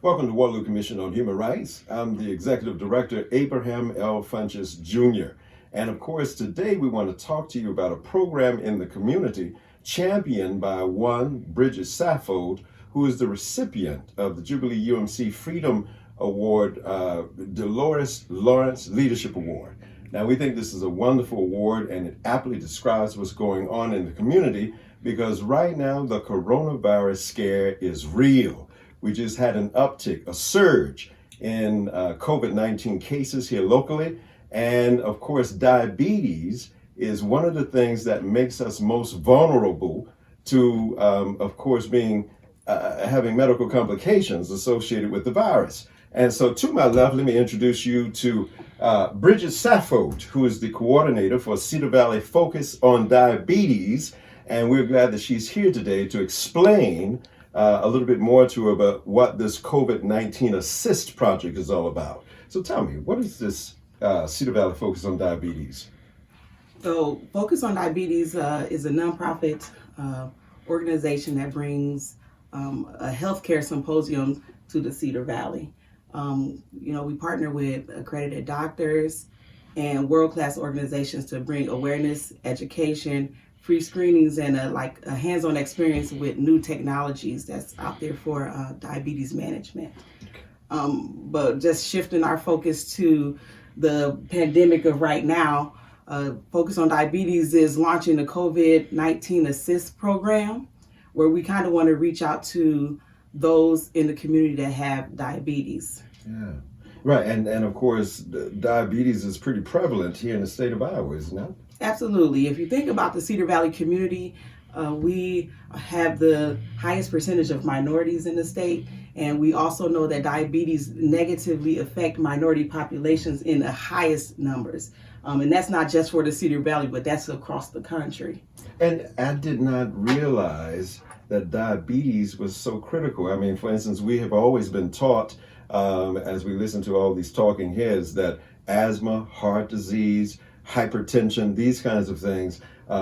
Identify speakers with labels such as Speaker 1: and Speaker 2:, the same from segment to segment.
Speaker 1: Welcome to Waterloo Commission on Human Rights. I'm the Executive Director, Abraham L. Funchess, Jr. And of course, today we want to talk to you about a program in the community championed by one Bridget Saffold, who is the recipient of the Jubilee UMC Freedom Award, Dolores Lawrence Leadership Award. Now, we think this is a wonderful award, and it aptly describes what's going on in the community because right now the coronavirus scare is real. We just had an uptick, a surge in COVID-19 cases here locally. And of course, diabetes is one of the things that makes us most vulnerable to, of course, having medical complications associated with the virus. And so to my left, let me introduce you to Bridget Saffold, who is the coordinator for Cedar Valley Focus on Diabetes. And we're glad that she's here today to explain a little bit more to about what this COVID-19 Assist project is all about. So tell me, what is this Cedar Valley Focus on Diabetes?
Speaker 2: So Focus on Diabetes is a nonprofit organization that brings a healthcare symposium to the Cedar Valley. We partner with accredited doctors and world-class organizations to bring awareness, education, free screenings, and a hands-on experience with new technologies that's out there for diabetes management. But just shifting our focus to the pandemic of right now, Focus on Diabetes is launching the COVID-19 Assist program, where we kind of want to reach out to those in the community that have diabetes.
Speaker 1: Yeah, right. And of course, diabetes is pretty prevalent here in the state of Iowa, isn't it?
Speaker 2: Absolutely. If you think about the Cedar Valley community, we have the highest percentage of minorities in the state, and we also know that diabetes negatively affect minority populations in the highest numbers. And that's not just for the Cedar Valley, but that's across the country.
Speaker 1: And I did not realize that diabetes was so critical. I mean, for instance, we have always been taught, as we listen to all these talking heads, that asthma, heart disease, hypertension, these kinds of things,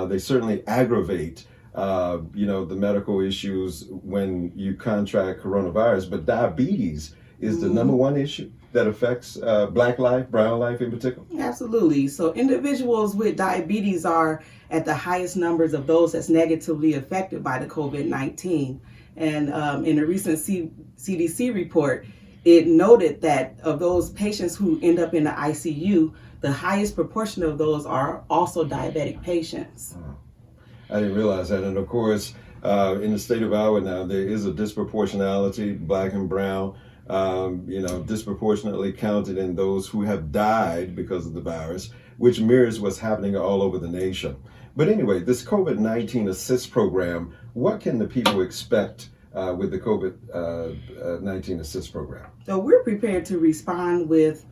Speaker 1: they certainly aggravate, the medical issues when you contract coronavirus. But diabetes is the number one issue that affects Black life, brown life in particular.
Speaker 2: Absolutely. So individuals with diabetes are at the highest numbers of those that's negatively affected by the COVID-19. And in a recent CDC report, it noted that of those patients who end up in the ICU, the highest proportion of those are also diabetic patients.
Speaker 1: I didn't realize that. And of course, in the state of Iowa now, there is a disproportionality, Black and brown, disproportionately counted in those who have died because of the virus, which mirrors what's happening all over the nation. But anyway, this COVID-19 Assist program, what can the people expect with the COVID-19 Assist program?
Speaker 2: So we're prepared to respond with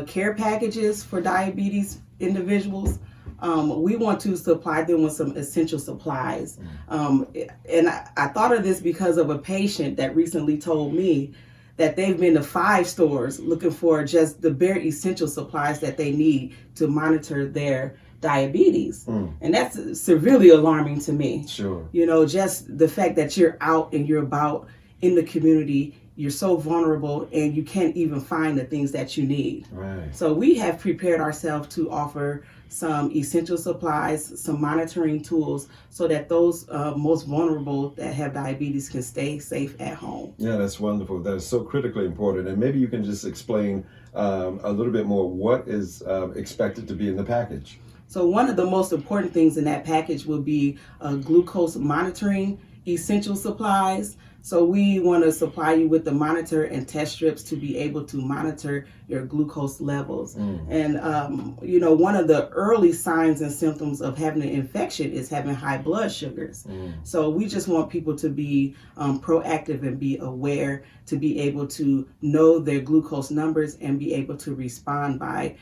Speaker 2: care packages for diabetes individuals. We want to supply them with some essential supplies. And I thought of this because of a patient that recently told me that they've been to 5 stores looking for just the bare essential supplies that they need to monitor their diabetes. And that's severely alarming to me.
Speaker 1: Sure.
Speaker 2: Just the fact that you're out and you're about in the community, you're so vulnerable and you can't even find the things that you need.
Speaker 1: Right.
Speaker 2: So we have prepared ourselves to offer some essential supplies, some monitoring tools, so that those most vulnerable that have diabetes can stay safe at home.
Speaker 1: Yeah, that's wonderful. That is so critically important. And maybe you can just explain a little bit more what is expected to be in the package.
Speaker 2: So one of the most important things in that package will be glucose monitoring essential supplies. So we want to supply you with the monitor and test strips to be able to monitor your glucose levels. And, one of the early signs and symptoms of having an infection is having high blood sugars. So we just want people to be proactive and be aware, to be able to know their glucose numbers and be able to respond by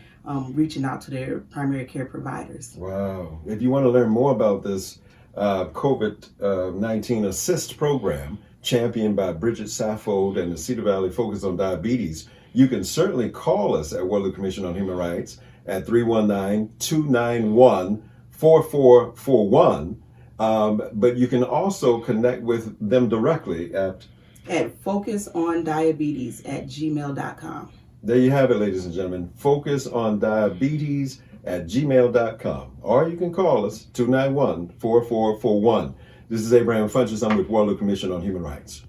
Speaker 2: reaching out to their primary care providers.
Speaker 1: Wow. If you want to learn more about this COVID-19 Assist program, championed by Bridget Saffold and the Cedar Valley Focus on Diabetes, you can certainly call us at Waterloo Commission on Human Rights at 319-291-4441. But you can also connect with them directly at
Speaker 2: at focusondiabetes@gmail.com.
Speaker 1: There you have it, ladies and gentlemen. Focusondiabetes@gmail.com. Or you can call us, 291-4441. This is Abraham Funchess. I'm with Waterloo Commission on Human Rights.